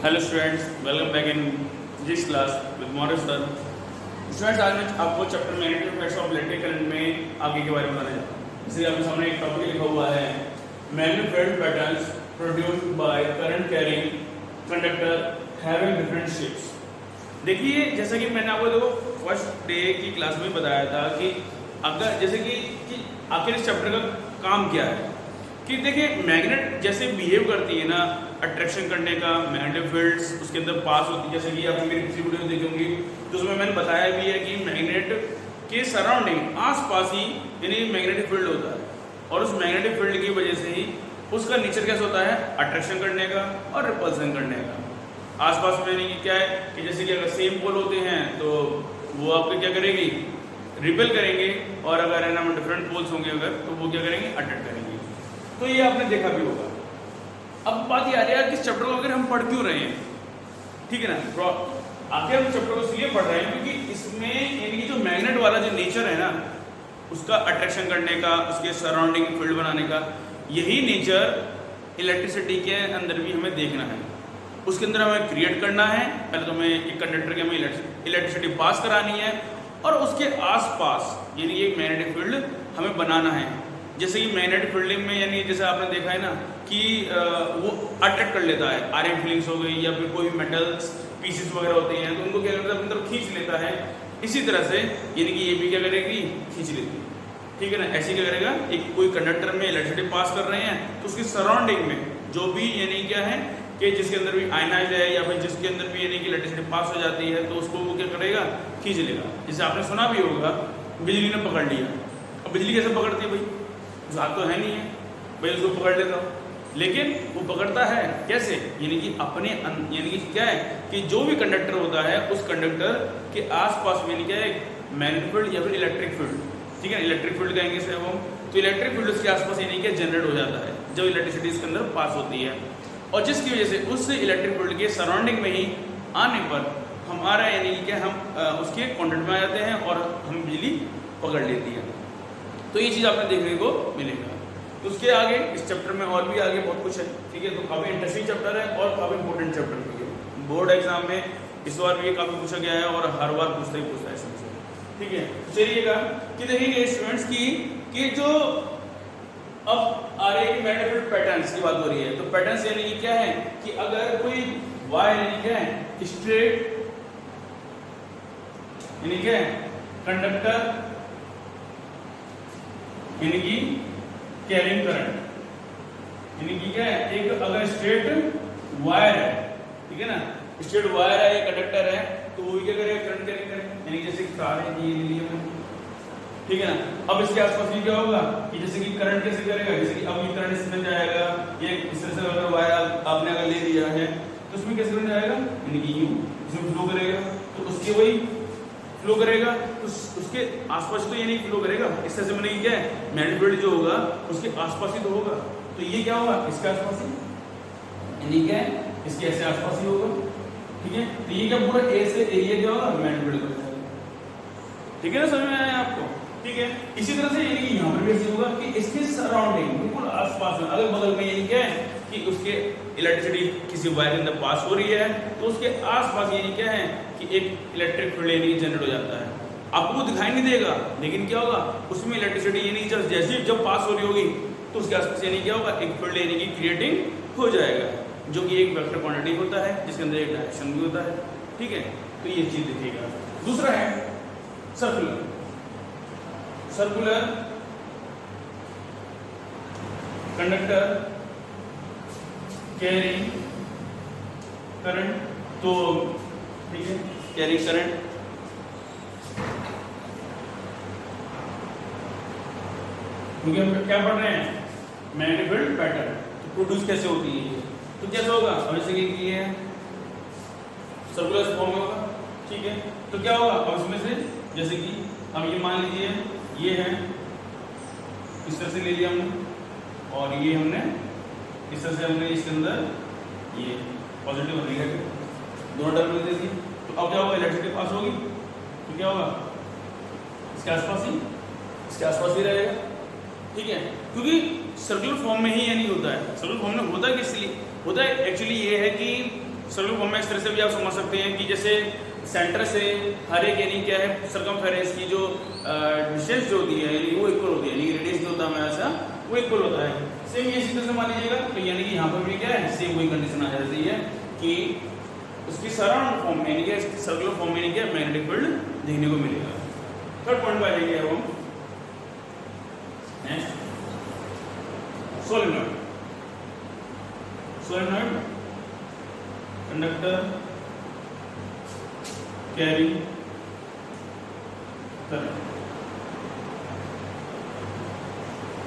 Hello students, welcome back in this class with Morris sir. Students, आज मैं आपको chapter magnetic effects of electric current में आगे के बारे में बताने जा रहा हूँ। इसलिए आपके सामने एक टॉपिक लिखा हुआ है, magnetic field patterns produced by current carrying conductor having different shapes. देखिए, जैसा कि मैंने आपको देखो फर्स्ट डे की क्लास में बताया था कि अगर जैसे कि आखिर इस चैप्टर का काम क्या है कि देखिए, मैग्नेट जैसे बिहेव करती है ना, अट्रैक्शन करने का, मैग्नेटिक फील्ड्स उसके अंदर पास होती है। जैसे कि आपने मेरी पिछली वीडियो देखी होंगी तो उसमें मैंने बताया भी है कि मैग्नेट के सराउंडिंग आसपास ही यानी मैग्नेटिक फील्ड होता है और उस मैग्नेटिक फील्ड की वजह से ही उसका नेचर कैसा होता है, अट्रैक्शन करने का और रिपल्सन करने का। आसपास में नहीं क्या है कि जैसे कि अगर सेम पोल होते हैं तो वो आपको क्या करेगी, रिपेल करेंगे, और अगर है ना डिफरेंट पोल्स होंगे अगर तो वो क्या करेंगे, अट्रैक्ट करेंगे। तो ये आपने देखा भी होगा। अब बात ये आ रही है कि इस चैप्टर को अगर हम पढ़ क्यों रहे हैं, ठीक है ना। आखिर हम चैप्टर को इसलिए पढ़ रहे हैं क्योंकि इसमें यानी कि जो मैग्नेट वाला जो नेचर है ना, उसका अट्रैक्शन करने का, उसके सराउंडिंग फील्ड बनाने का, यही नेचर इलेक्ट्रिसिटी के अंदर भी हमें देखना है। उसके अंदर हमें क्रिएट करना है। पहले तो हमें एक कंडक्टर के हमें इलेक्ट्रिसिटी पास करानी है और उसके आसपास यानी एक मैग्नेटिक फील्ड हमें बनाना है। जैसे कि मैग्नेटिक फील्डिंग में यानी जैसे आपने देखा है ना कि वो अट्रैक्ट कर लेता है, आयरन फीलिंग्स हो गई या फिर कोई मेटल्स पीसेस वगैरह होते हैं तो उनको क्या करता है, अपनी तरफ खींच लेता है। इसी तरह से यानी कि ये भी क्या करेगी, खींच लेती है, ठीक है ना। ऐसे क्या करेगा, एक कोई कंडक्टर में इलेक्ट्रिसिटी पास कर रहे हैं तो उसकी सराउंडिंग में जो भी यानी क्या है कि जिसके अंदर भी आयनाइज है या फिर जिसके अंदर भी यानी कि इलेक्ट्रिसिटी पास हो जाती है तो उसको वो क्या करेगा, खींच लेगा। जैसे आपने सुना भी होगा, बिजली ने पकड़ लिया। अब बिजली कैसे पकड़ती है भाई, हाथ तो है नहीं है भाई, उसको पकड़ लेता हूँ, लेकिन वो पकड़ता है कैसे, यानी कि अपने यानी कि क्या है कि जो भी कंडक्टर होता है उस कंडक्टर के आसपास में क्या है, मैग्नेटिक फील्ड या फिर इलेक्ट्रिक फील्ड, ठीक है। इलेक्ट्रिक फील्ड कहेंगे इसे हम, तो इलेक्ट्रिक फील्ड उसके आसपास यानी कि जनरेट हो जाता है जब इलेक्ट्रिसिटी इसके अंदर पास होती है, और जिसकी वजह से उस इलेक्ट्रिक फील्ड के सराउंडिंग में ही आने पर हमारा यानी कि क्या, हम उसके कॉन्टेक्ट में आ जाते हैं और हम बिजली पकड़ लेती है। तो ये चीज़ आपने देखने को मिलेगा। तो उसके आगे इस चैप्टर में और भी आगे बहुत कुछ है, ठीक है। तो काफ़ी इंटरेस्टिंग चैप्टर है और काफ़ी इंपॉर्टेंट चैप्टर भी है। बोर्ड एग्जाम में इस बार भी ये काफ़ी पूछा गया है और हर बार पूछता ही पूछता है इसमें, ठीक है। चलिएगा कि देखेंगे स्टूडेंट्स कि जो अब आ रही है मैग्नेटिक पैटर्न्स की बात हो रही है, तो पैटर्न्स यानी कि क्या है कि अगर कोई वायर यानी क्या है, स्ट्रेट यानी क्या है, कंडक्टर यानी कि कैरिंग करंट यानी कि क्या है, एक अगर स्ट्रेट वायर है, ठीक है ना, स्ट्रेट वायर है, एक कंडक्टर है, तो वो क्या करेगा, करंट कैरिंग करेगा। यानी जैसे कि तार है ये ले लिया, ठीक है ना। अब इसके आसपास भी क्या होगा कि जैसे कि करंट कैसे करेगा, जैसे कि अब ये करंट इसमें जाएगा, ये इस तरह से अगर वायर आपने अगर ले लिया है तो उसमें कैसे करंट जाएगा, यानी कि यूं इसमें फ्लो करेगा, तो उसके वही फ्लो करेगा, तो उसके आसपास तो ये नहीं फ्लो करेगा। इस तरह से मैंने क्या है, मैग्नेटिक फील्ड जो होगा उसके आसपास ही तो होगा, तो ये क्या होगा, इसके आसपास ही, यानी क्या है, इसके ऐसे आसपास ही होगा, ठीक है। तो ये क्या पूरा ए से एरिया क्या होगा, मैग्नेटिक फील्ड का, ठीक है ना, समझ में आया आपको, ठीक है। इसी तरह से यानी कि यहाँ पर भी ऐसे होगा कि इसके सराउंडिंग बिल्कुल आसपास में अगल बगल में यानी क्या है कि उसके इलेक्ट्रिसिटी किसी वायर के अंदर पास हो रही है तो उसके आसपास यानी क्या है कि एक इलेक्ट्रिक फील्ड यानी जनरेट हो जाता है। आपको वो दिखाई नहीं देगा, लेकिन क्या होगा, उसमें इलेक्ट्रिसिटी यानी जैसे जब पास हो रही होगी तो उसके आसपास यानी क्या होगा, एक फील्ड यानी कि क्रिएटिंग हो जाएगा, जो कि एक वेक्टर क्वांटिटी होता है जिसके अंदर एक डायरेक्शन भी होता है, ठीक है। तो ये चीज देखिएगा। दूसरा है सर्कुलर कंडक्टर कैरिंग करंट, तो ठीक है, कैरिंग करंट, क्योंकि हम क्या पढ़ रहे हैं, मैग्नेटिक फील्ड पैटर्न, तो प्रोड्यूस कैसे होती है, तो कैसे होगा, अब जैसे कि ये है सर्कुलर फॉर्म में होगा, ठीक है। तो क्या होगा, अब इसमें से जैसे कि हम ये मान लीजिए ये है, इस तरह से ले लिया हमने, और ये हमने इस तरह से हमने इसके अंदर ये पॉजिटिव और नेगेटिव दोनों टर्मिनल दे दी। तो अब क्या होगा, इलेक्ट्रिसिटी पास होगी तो क्या होगा, इसके आसपास ही रहेगा, ठीक है। क्योंकि सर्कुलर फॉर्म में ही यानी होता है, सर्कुलर फॉर्म में होता है किस लिए होता है, एक्चुअली ये है कि सर्कुलर फॉर्म में इस तरह से भी आप समझ सकते हैं कि जैसे सेंटर से हर एक यानी क्या है सर्कमफेरेंस की जो डिस्टेंस जो होती है यानी वो इक्वल होती है, यानी रेडियस जो होता है ऐसा वो इक्वल होता है। सेम ये इसी तरह से मान लीजिएगा, तो यानी कि यहाँ पर भी क्या है सेम वही कंडीशन आ जाती है कि उसकी सराउंड फॉर्म में यानी कि सर्कुलर फॉर्म में यानी क्या मैग्नेटिक फील्ड देखने को मिलेगा। थर्ड पॉइंट पर आएंगे हम solenoid. Solenoid conductor carry current,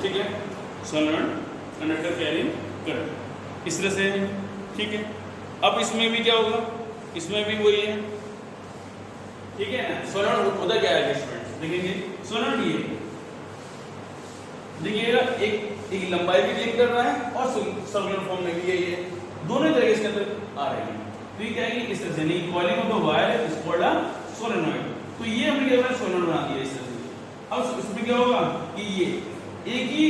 ठीक है। सोलेनॉइड कंडक्टर कैरी करंट इस तरह से, ठीक है। अब इसमें भी क्या होगा, इसमें भी वही है, ठीक है ना। सोलेनॉइड होता क्या है स्टूडेंट्स, देखेंगे सोलेनॉइड ये देखिएगा एक लंबाई भी गेन कर रहा है और सर्कुलर फॉर्म में भी यही है, दोनों तरह इसके अंदर आ रहे हैं। तो ये क्या है कि इस तरह से नहीं coiling of the wire is called a solenoid. तो ये हमने क्या है सोलेनॉइड बना दिया इस तरह से। अब इसमें क्या होगा कि ये एक ही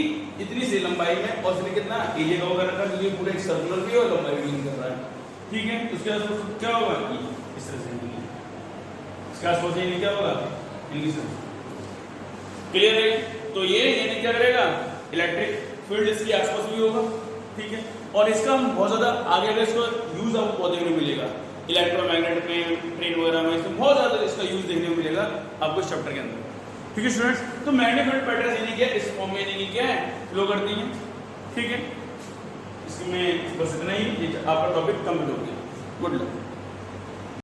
इतनी सी लंबाई में और इसमें कितना एरिया का होगा रखा, क्योंकि पूरा एक सर्कुलर भी और लंबाई भी गेन कर रहा है, ठीक है। उसके बाद क्या होगा कि इस तरह से इसके आसपास ये क्या होगा इनकी तरह, क्लियर है। तो ये यानी क्या करेगा इलेक्ट्रिक फील्ड इसके आसपास भी होगा, ठीक है। और इसका हम बहुत ज्यादा आगे अगर इसको यूज आपको बहुत देखने को मिलेगा इलेक्ट्रोमैग्नेट में, ट्रेन वगैरह में, इसमें बहुत ज्यादा इसका यूज देखने को मिलेगा आपको इस चैप्टर के अंदर, ठीक है स्टूडेंट्स। तो मैग्नेटिक फील्ड पैटर्न यानी क्या इस फॉर्म में यानी क्या है फ्लो करती है, ठीक है। इसमें बस इतना ही, आपका टॉपिक कंप्लीट हो गया। Good luck.